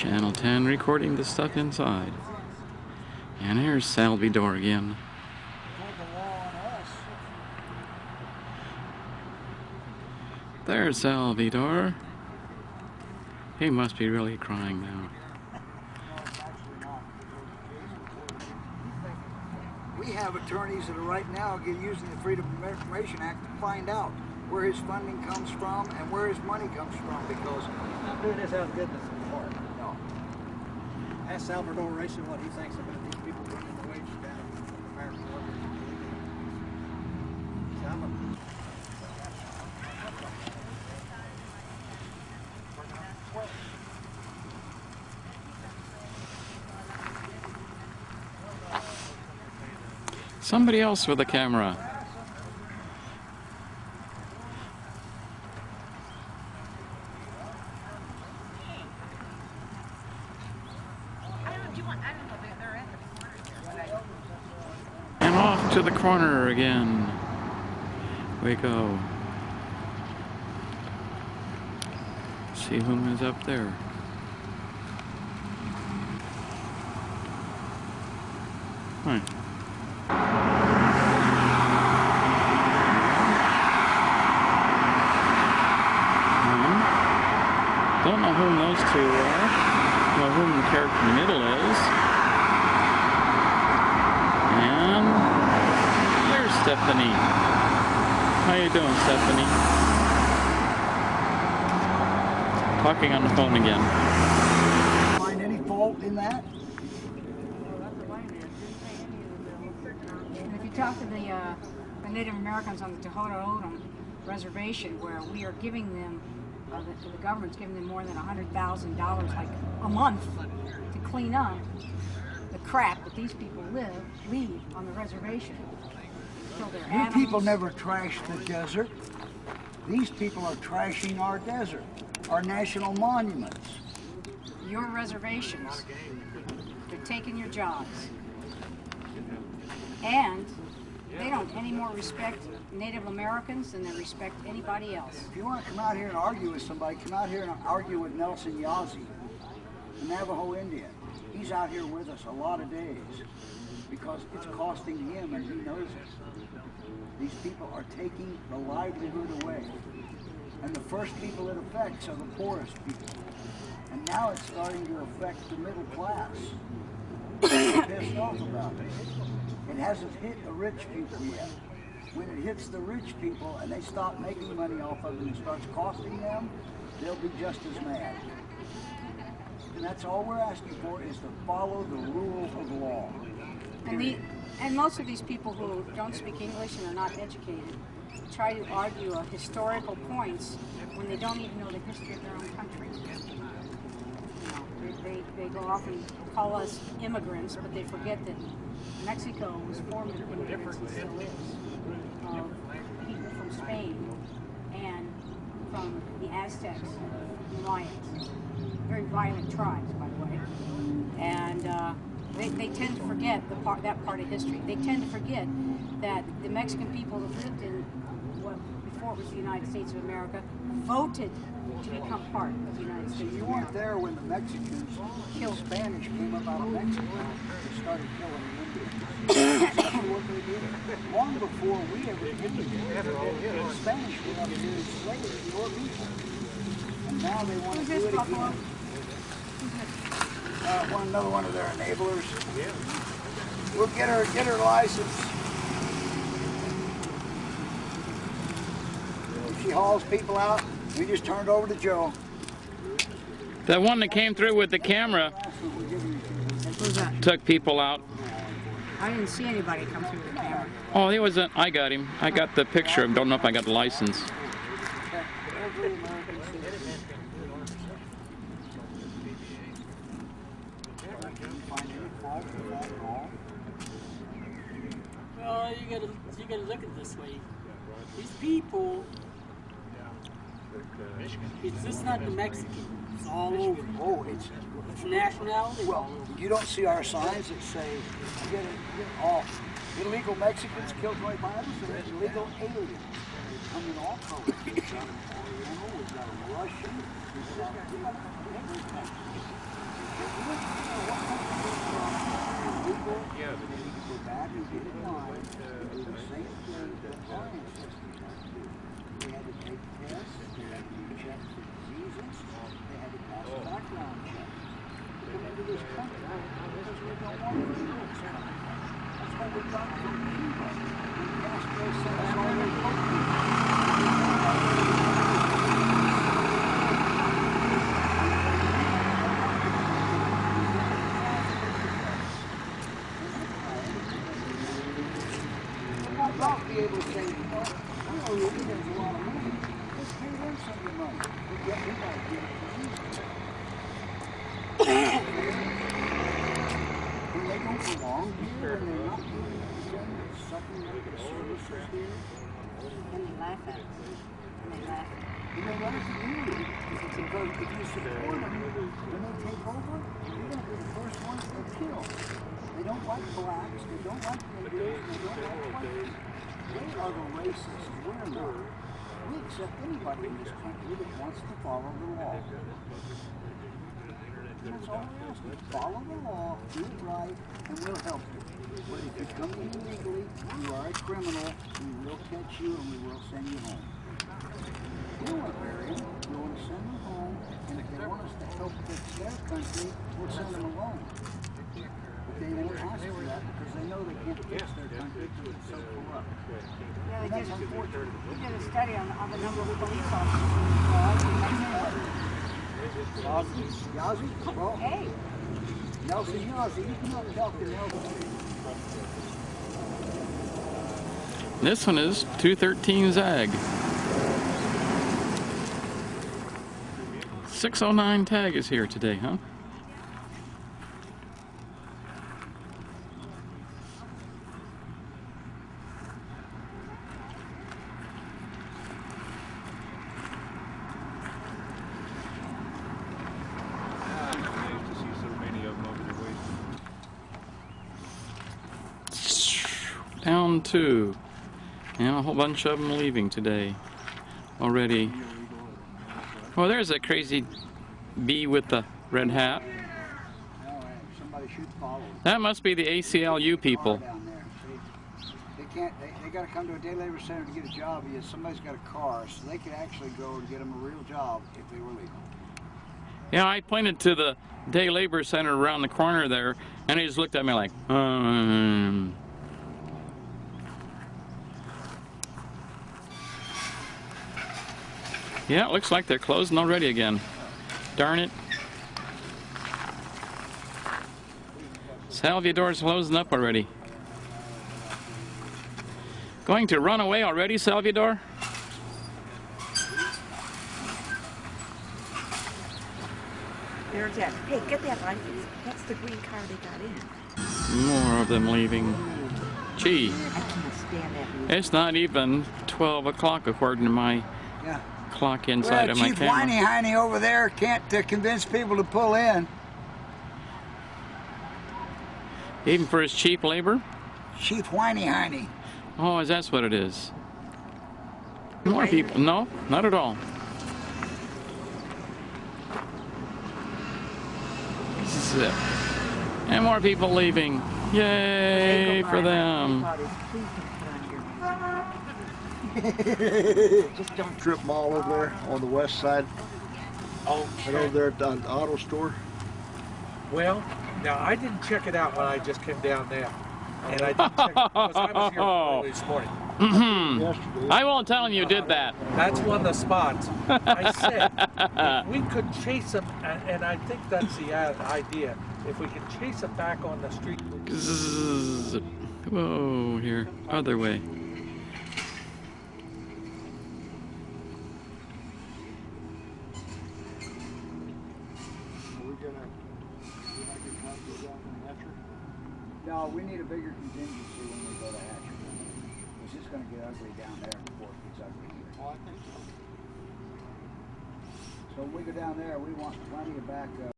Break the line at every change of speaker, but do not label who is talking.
Channel 10 recording the stuff inside. And here's Salvador again. There's Salvador. He must be really crying now.
We have attorneys that are right now using the Freedom of Information Act to find out where his funding comes from and where his money comes from, because
he's not doing this out of goodness of his heart.
No.
Ask Salvador Racing what he thinks about these people bringing the wages down from American workers.
Somebody else with a camera. And off to the corner again we go. See whom is up there. Huh. Don't know whom those two are. Know whom the character in the middle is. And there's Stephanie. How you doing, Stephanie? Talking on the phone again.
Find any fault in that?
And if you talk to the Native Americans on the Tohono O'odham reservation, where we are giving them, the government's giving them more than $100,000 like a month to clean up the crap that these people leave on the reservation.
You people never trash the desert. These people are trashing our desert, our national monuments.
Your reservations, they're taking your jobs. And they don't any more respect Native Americans than they respect anybody else.
If you want to come out here and argue with somebody, come out here and argue with Nelson Yazzie, the Navajo Indian. He's out here with us a lot of days because it's costing him, and he knows it. These people are taking the livelihood away. And the first people it affects are the poorest people. And now it's starting to affect the middle class. They're pissed off about it. It hasn't hit the rich people yet. When it hits the rich people and they stop making money off of it and it starts costing them, they'll be just as mad. And that's all we're asking for, is to follow the rule of law.
And most of these people who don't speak English and are not educated try to argue historical points when they don't even know the history of their own country. They go off and call us immigrants, but they forget that Mexico was formed of immigrants and still is, of people from Spain and from the Aztecs and Mayans. Very violent tribes, by the way. And they tend to forget that part of history. They tend to forget that the Mexican people that lived in what before it was the United States of America voted to become part of the United States.
You weren't there when the Mexicans killed Spanish, came up out of Mexico and started killing the Indians. That's what they did. Long before we ever came here, the Spanish went up to enslave your people. And now they want to do it again. Another one of their enablers. We'll get her license. If she hauls people out, we just turn it over to Joe.
That one that came through with the camera took people out.
I didn't see anybody come through the camera.
Oh, he wasn't. I got him. I got the picture. Don't know if I got the license.
Well, you gotta look at it this way. These people, it's just not the Mexican. It's all over.
Oh,
it's nationality.
Well, you don't see our signs that say, illegal Mexicans kill 25%, illegal aliens. I mean, all colors. We've got an Oriental, we've got a Russian, we've got every country. Yeah, they need to go back and get in line and do the same thing that our ancestors had to do. They had to take tests, they had to be checked for diseases, they had to pass a background check. To come into this country, because we don't want to do this country. That's why we got to Cuba. And Castro sent us all those be able to say, well, I know Ruby has a lot of money. Let's pay them some of the money. But yet we got to give it to you. When they don't belong here and they're not doing the same supplementary services here,
And they laugh at us. And they laugh at us.
and they laugh at you. If you support them, when they take over, you're going to be the first ones to kill. They don't like blacks, they don't like Indians, they don't like white people. They are the racists, we're not. We accept anybody in this country that wants to follow the law. And that's all we're asking. Follow the law, do it right, and we'll help you. But if you come in illegally, you are a criminal, we will catch you and we will send you home. We don't want to bury them, we want to send them home, and if they want us to help fix their country, we'll send them alone. But they won't ask for that because they know they can't fix their country because it's so corrupt.
Yeah,
That's unfortunate.
we did a study on the number of police officers in
Yazzie? Well,
Hey,
Nelson Yazzie, you come up and talk to Nelson.
This one is 213 Zag. 609 tag is here today, huh? Down two, and a whole bunch of them leaving today already. Oh, there's that crazy bee with the red hat.
Somebody should follow.
That must be the ACLU people.
Down there. They can't. They got to come to a day labor center to get a job. Yes, somebody's got a car, so they could actually go and get them a real job if they were legal.
Yeah, I pointed to the day labor center around the corner there, and he just looked at me like, Yeah, it looks like they're closing already again. Darn it. Salvador's closing up already. Going to run away already, Salvador?
There's that. Hey, get that license. That's the green car they got in.
More of them leaving. Gee,
I can't stand that music.
it's not even 12 o'clock according to my clock inside of my
Chief
camera.
Whiny Hiney over there can't convince people to pull in.
Even for his cheap labor?
Chief Whiny Hiney.
Oh, is that what it is? More people. No, not at all. Zip. And more people leaving. Yay for them.
Just don't
Strip mall over there on the west side.
Oh,
And over there at the auto store.
well, now I didn't check it out when I just came down there. And I didn't check because I was here early this morning.
Yesterday.
I won't tell him you did that.
That's one of the spots. I said, if we could chase them, and I think that's the idea, if we could chase them back on the street.
Zzz. Whoa, here. Other way.
Are we gonna get copies down in Hatcher?
No, we need a bigger contingency when we go to Hatcher. It's just going to get ugly down there before it gets ugly here.
Oh, I think so.
So when we go down there, we want plenty of backup